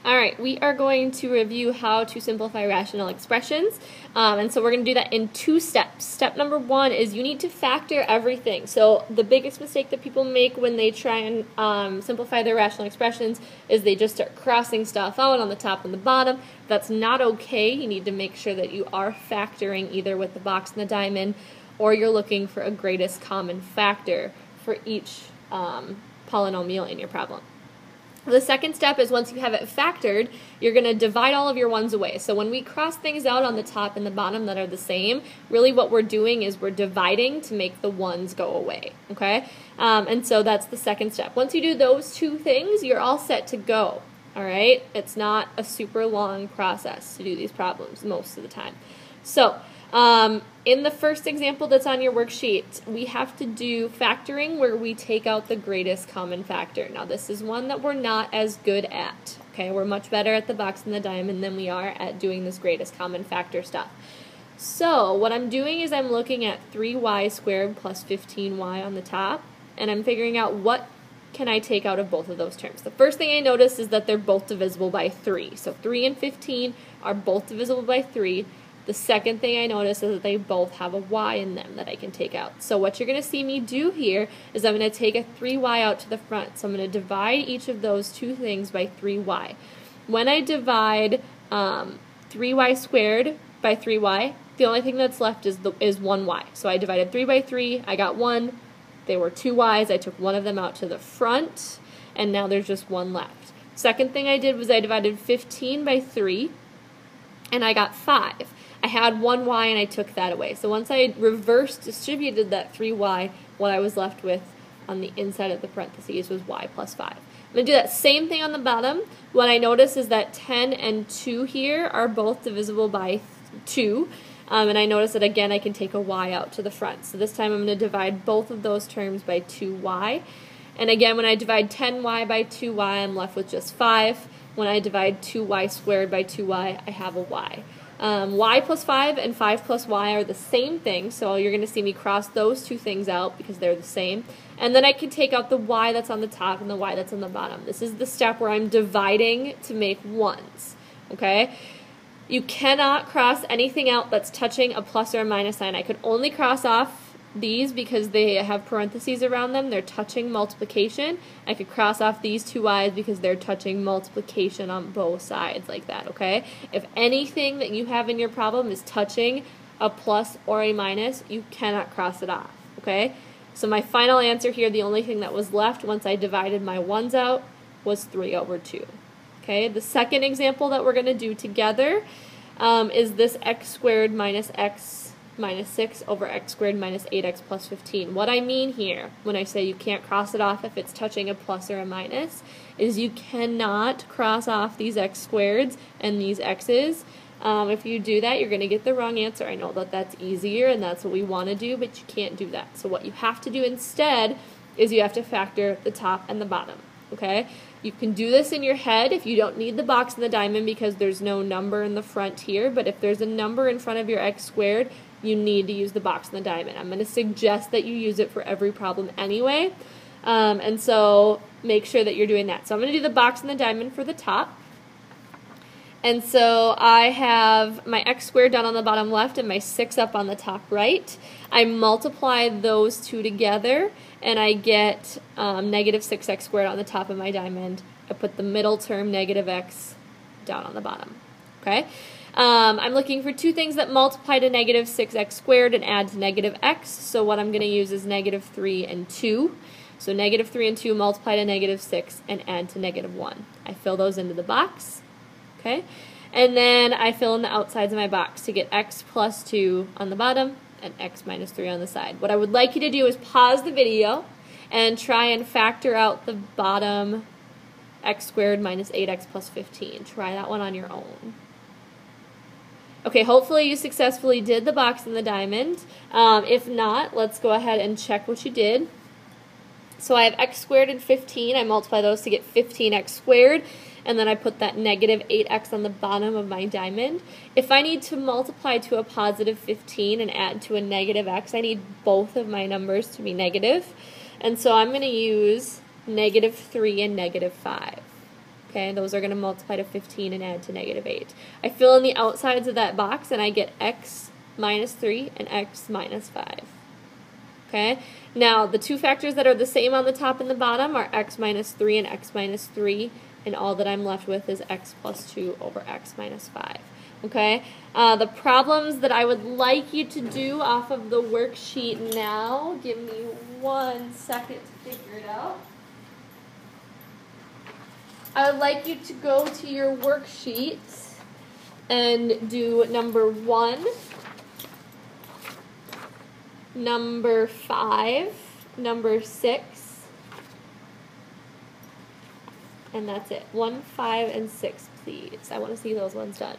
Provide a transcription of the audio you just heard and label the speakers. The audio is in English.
Speaker 1: All right, we are going to review how to simplify rational expressions, and so we're going to do that in 2 steps. Step number 1 is you need to factor everything. So the biggest mistake that people make when they try and simplify their rational expressions is they just start crossing stuff out on the top and the bottom. That's not okay. You need to make sure that you are factoring either with the box and the diamond, or you're looking for a greatest common factor for each polynomial in your problem. The second step is once you have it factored, you're going to divide all of your ones away. So when we cross things out on the top and the bottom that are the same, really what we're doing is we're dividing to make the ones go away, okay? And so that's the second step. Once you do those 2 things, you're all set to go, all right? It's not a super long process to do these problems most of the time. So in the first example that's on your worksheet, we have to do factoring where we take out the greatest common factor. Now this is one that we're not as good at, okay? We're much better at the box and the diamond than we are at doing this greatest common factor stuff. So what I'm doing is I'm looking at 3y squared plus 15y on the top, and I'm figuring out what can I take out of both of those terms. The first thing I notice is that they're both divisible by 3. So 3 and 15 are both divisible by 3. The second thing I notice is that they both have a y in them that I can take out. So what you're going to see me do here is I'm going to take a 3y out to the front. So I'm going to divide each of those 2 things by 3y. When I divide 3y squared by 3y, the only thing that's left is 1y. So I divided 3 by 3, I got 1. There were 2 y's, I took one of them out to the front, and now there's just 1 left. Second thing I did was I divided 15 by 3, and I got 5. I had 1y and I took that away. So once I reverse distributed that 3y, what I was left with on the inside of the parentheses was y plus 5. I'm going to do that same thing on the bottom. What I notice is that 10 and 2 here are both divisible by 2. And I notice that again I can take a y out to the front. So this time I'm going to divide both of those terms by 2y. And again, when I divide 10y by 2y, I'm left with just 5. When I divide 2y squared by 2y, I have a y. Y plus 5 and 5 plus y are the same thing, so you're going to see me cross those 2 things out because they're the same. And then I can take out the y that's on the top and the y that's on the bottom. This is the step where I'm dividing to make ones, okay? You cannot cross anything out that's touching a plus or a minus sign. I could only cross off these because they have parentheses around them. They're touching multiplication. I could cross off these 2 y's because they're touching multiplication on both sides like that, okay? If anything that you have in your problem is touching a plus or a minus, you cannot cross it off, okay? So my final answer here, the only thing that was left once I divided my ones out was 3 over 2. Okay, the second example that we're going to do together is this x squared minus x minus 6 over x squared minus 8x plus 15. What I mean here when I say you can't cross it off if it's touching a plus or a minus is you cannot cross off these x squareds and these x's. If you do that, you're going to get the wrong answer. I know that that's easier and that's what we want to do, but you can't do that. So what you have to do instead is you have to factor the top and the bottom. Okay? You can do this in your head if you don't need the box and the diamond because there's no number in the front here, but if there's a number in front of your x squared, you need to use the box and the diamond. I'm going to suggest that you use it for every problem anyway, and so make sure that you're doing that. So I'm going to do the box and the diamond for the top. And so I have my x squared down on the bottom left and my 6 up on the top right. I multiply those 2 together and I get negative 6x squared on the top of my diamond. I put the middle term, negative x, down on the bottom. Okay? I'm looking for 2 things that multiply to negative 6x squared and add to negative x. So what I'm going to use is negative 3 and 2. So negative 3 and 2 multiply to negative 6 and add to negative 1. I fill those into the box. Okay, and then I fill in the outsides of my box to get x plus 2 on the bottom and x minus 3 on the side. What I would like you to do is pause the video and try and factor out the bottom x squared minus 8x plus 15. Try that one on your own. Okay, hopefully you successfully did the box and the diamond. If not, let's go ahead and check what you did. So I have x squared and 15. I multiply those to get 15x squared. And then I put that negative 8x on the bottom of my diamond. If I need to multiply to a positive 15 and add to a negative x, I need both of my numbers to be negative. And so I'm going to use negative 3 and negative 5. Okay, those are going to multiply to 15 and add to negative 8. I fill in the outsides of that box, and I get x minus 3 and x minus 5. Okay, now the two factors that are the same on the top and the bottom are x minus 3 and x minus 3, and all that I'm left with is x plus 2 over x minus 5. Okay, the problems that I would like you to do off of the worksheet now, give me 1 second to figure it out. I would like you to go to your worksheet and do number 1, number 5, number 6, and that's it. 1, 5, and 6, please. I want to see those ones done.